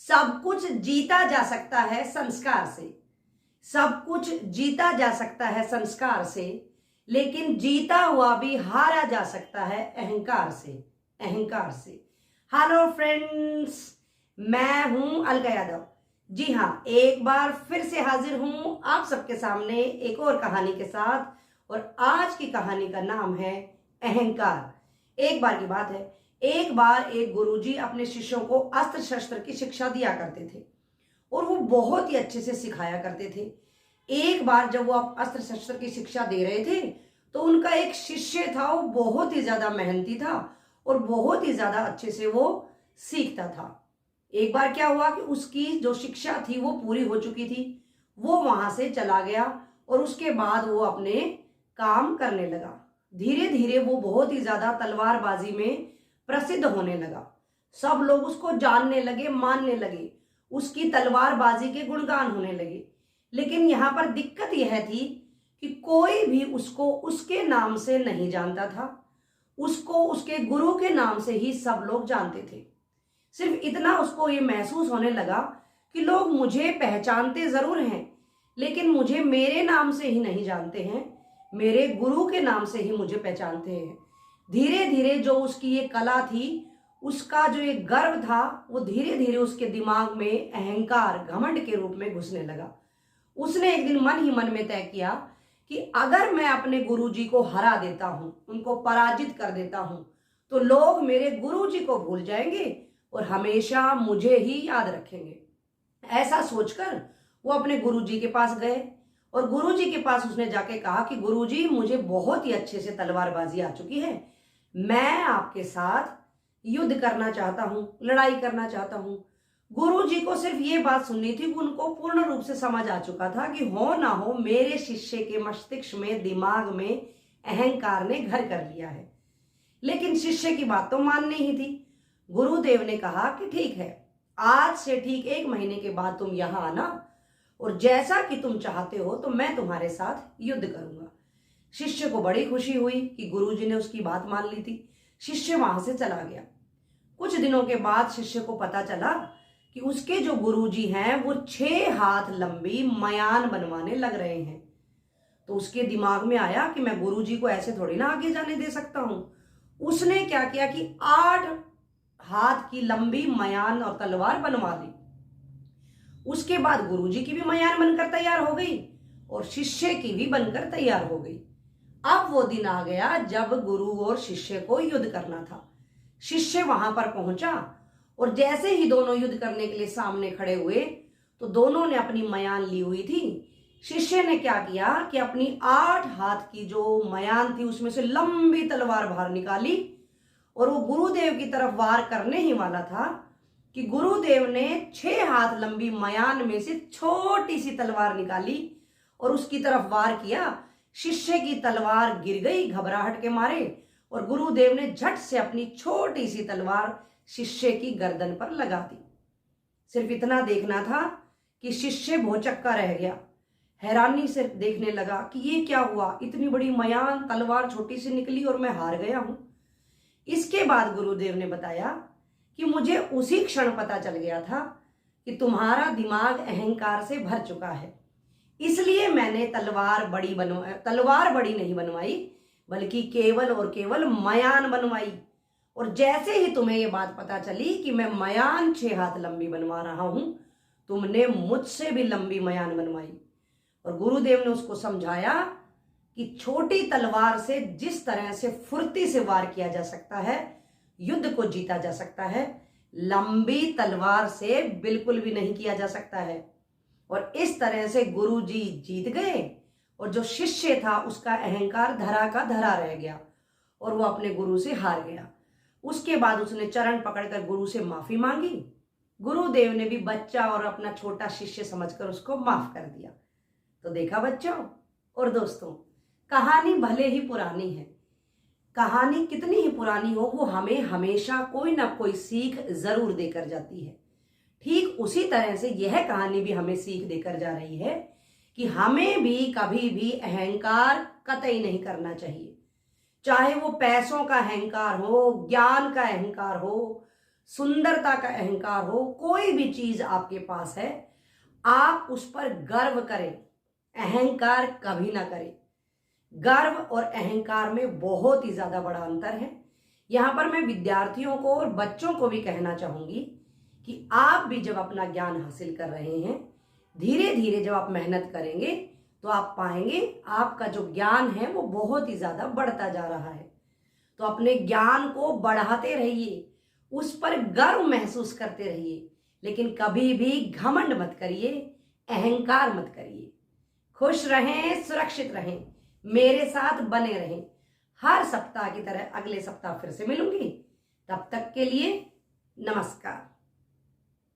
सब कुछ जीता जा सकता है संस्कार से, सब कुछ जीता जा सकता है संस्कार से, लेकिन जीता हुआ भी हारा जा सकता है अहंकार से, अहंकार से। हेलो फ्रेंड्स, मैं हूं अलका यादव। जी हाँ, एक बार फिर से हाजिर हूं आप सबके सामने एक और कहानी के साथ, और आज की कहानी का नाम है अहंकार। एक बार की बात है, एक बार एक गुरुजी अपने शिष्यों को अस्त्र शस्त्र की शिक्षा दिया करते थे और वो बहुत ही अच्छे से सिखाया करते थे। एक बार जब वो अस्त्र शस्त्र की शिक्षा दे रहे थे तो उनका एक शिष्य था, वो बहुत ही ज्यादा मेहनती था और बहुत ही ज्यादा अच्छे से वो सीखता था। एक बार क्या हुआ कि उसकी जो शिक्षा थी वो पूरी हो चुकी थी, वो वहां से चला गया और उसके बाद वो अपने काम करने लगा। धीरे धीरे वो बहुत ही ज्यादा तलवारबाजी में प्रसिद्ध होने लगा। सब लोग उसको जानने लगे, मानने लगे, उसकी तलवारबाजी के गुणगान होने लगे। लेकिन यहाँ पर दिक्कत यह थी कि कोई भी उसको उसके नाम से नहीं जानता था, उसको उसके गुरु के नाम से ही सब लोग जानते थे। सिर्फ इतना उसको ये महसूस होने लगा कि लोग मुझे पहचानते जरूर हैं, लेकिन मुझे मेरे नाम से ही नहीं जानते हैं, मेरे गुरु के नाम से ही मुझे पहचानते हैं। धीरे धीरे जो उसकी ये कला थी, उसका जो एक गर्व था, वो धीरे धीरे उसके दिमाग में अहंकार, घमंड के रूप में घुसने लगा। उसने एक दिन मन ही मन में तय किया कि अगर मैं अपने गुरुजी को हरा देता हूं, उनको पराजित कर देता हूं, तो लोग मेरे गुरुजी को भूल जाएंगे और हमेशा मुझे ही याद रखेंगे। ऐसा सोचकर वो अपने गुरुजी के पास गए और गुरुजी के पास उसने जाके कहा कि गुरुजी, मुझे बहुत ही अच्छे से तलवारबाजी आ चुकी है, मैं आपके साथ युद्ध करना चाहता हूं, लड़ाई करना चाहता हूं। गुरुजी को सिर्फ ये बात सुननी थी, उनको पूर्ण रूप से समझ आ चुका था कि हो ना हो मेरे शिष्य के मस्तिष्क में, दिमाग में अहंकार ने घर कर लिया है। लेकिन शिष्य की बात तो माननी ही थी। गुरुदेव ने कहा कि ठीक है, आज से ठीक 1 महीने के बाद तुम यहां आना और जैसा कि तुम चाहते हो तो मैं तुम्हारे साथ युद्ध करूंगा। शिष्य को बड़ी खुशी हुई कि गुरुजी ने उसकी बात मान ली थी। शिष्य वहां से चला गया। कुछ दिनों के बाद शिष्य को पता चला कि उसके जो गुरुजी हैं वो 6 हाथ लंबी मयान बनवाने लग रहे हैं। तो उसके दिमाग में आया कि मैं गुरुजी को ऐसे थोड़ी ना आगे जाने दे सकता हूं। उसने क्या किया कि 8 हाथ की लंबी मयान और तलवार बनवा ली। उसके बाद गुरुजी की भी मयान बनकर तैयार हो गई और शिष्य की भी बनकर तैयार हो गई। अब वो दिन आ गया जब गुरु और शिष्य को युद्ध करना था। शिष्य वहां पर पहुंचा और जैसे ही दोनों युद्ध करने के लिए सामने खड़े हुए तो दोनों ने अपनी मयान ली हुई थी। शिष्य ने क्या किया कि अपनी 8 हाथ की जो मयान थी उसमें से लंबी तलवार बाहर निकाली और वो गुरुदेव की तरफ वार करने ही वाला था कि गुरुदेव ने 6 हाथ लंबी मयान में से छोटी सी तलवार निकाली और उसकी तरफ वार किया। शिष्य की तलवार गिर गई घबराहट के मारे और गुरुदेव ने झट से अपनी छोटी सी तलवार शिष्य की गर्दन पर लगा दी। सिर्फ इतना देखना था कि शिष्य भौचक्का रह गया, हैरानी से देखने लगा कि ये क्या हुआ, इतनी बड़ी मयान, तलवार छोटी सी निकली और मैं हार गया हूं। इसके बाद गुरुदेव ने बताया कि मुझे उसी क्षण पता चल गया था कि तुम्हारा दिमाग अहंकार से भर चुका है, इसलिए मैंने तलवार बड़ी नहीं बनवाई, बल्कि केवल और केवल मयान बनवाई। और जैसे ही तुम्हें ये बात पता चली कि मैं मयान 6 हाथ लंबी बनवा रहा हूं, तुमने मुझसे भी लंबी मयान बनवाई। और गुरुदेव ने उसको समझाया कि छोटी तलवार से जिस तरह से फुर्ती से वार किया जा सकता है, युद्ध को जीता जा सकता है, लंबी तलवार से बिल्कुल भी नहीं किया जा सकता है। और इस तरह से गुरुजी जीत गए और जो शिष्य था उसका अहंकार धरा का धरा रह गया और वो अपने गुरु से हार गया। उसके बाद उसने चरण पकड़कर गुरु से माफी मांगी। गुरुदेव ने भी बच्चा और अपना छोटा शिष्य समझकर उसको माफ कर दिया। तो देखा बच्चों और दोस्तों, कहानी भले ही पुरानी है, कहानी कितनी ही पुरानी हो, वो हमें हमेशा कोई ना कोई सीख जरूर देकर जाती है। ठीक उसी तरह से यह कहानी भी हमें सीख देकर जा रही है कि हमें भी कभी भी अहंकार कतई नहीं करना चाहिए। चाहे वो पैसों का अहंकार हो, ज्ञान का अहंकार हो, सुंदरता का अहंकार हो, कोई भी चीज आपके पास है, आप उस पर गर्व करें, अहंकार कभी ना करें। गर्व और अहंकार में बहुत ही ज्यादा बड़ा अंतर है। यहां पर मैं विद्यार्थियों को और बच्चों को भी कहना चाहूंगी कि आप भी जब अपना ज्ञान हासिल कर रहे हैं, धीरे धीरे जब आप मेहनत करेंगे तो आप पाएंगे आपका जो ज्ञान है वो बहुत ही ज्यादा बढ़ता जा रहा है। तो अपने ज्ञान को बढ़ाते रहिए, उस पर गर्व महसूस करते रहिए, लेकिन कभी भी घमंड मत करिए, अहंकार मत करिए। खुश रहें, सुरक्षित रहें, मेरे साथ बने रहें। हर सप्ताह की तरह अगले सप्ताह फिर से मिलूंगी। तब तक के लिए नमस्कार।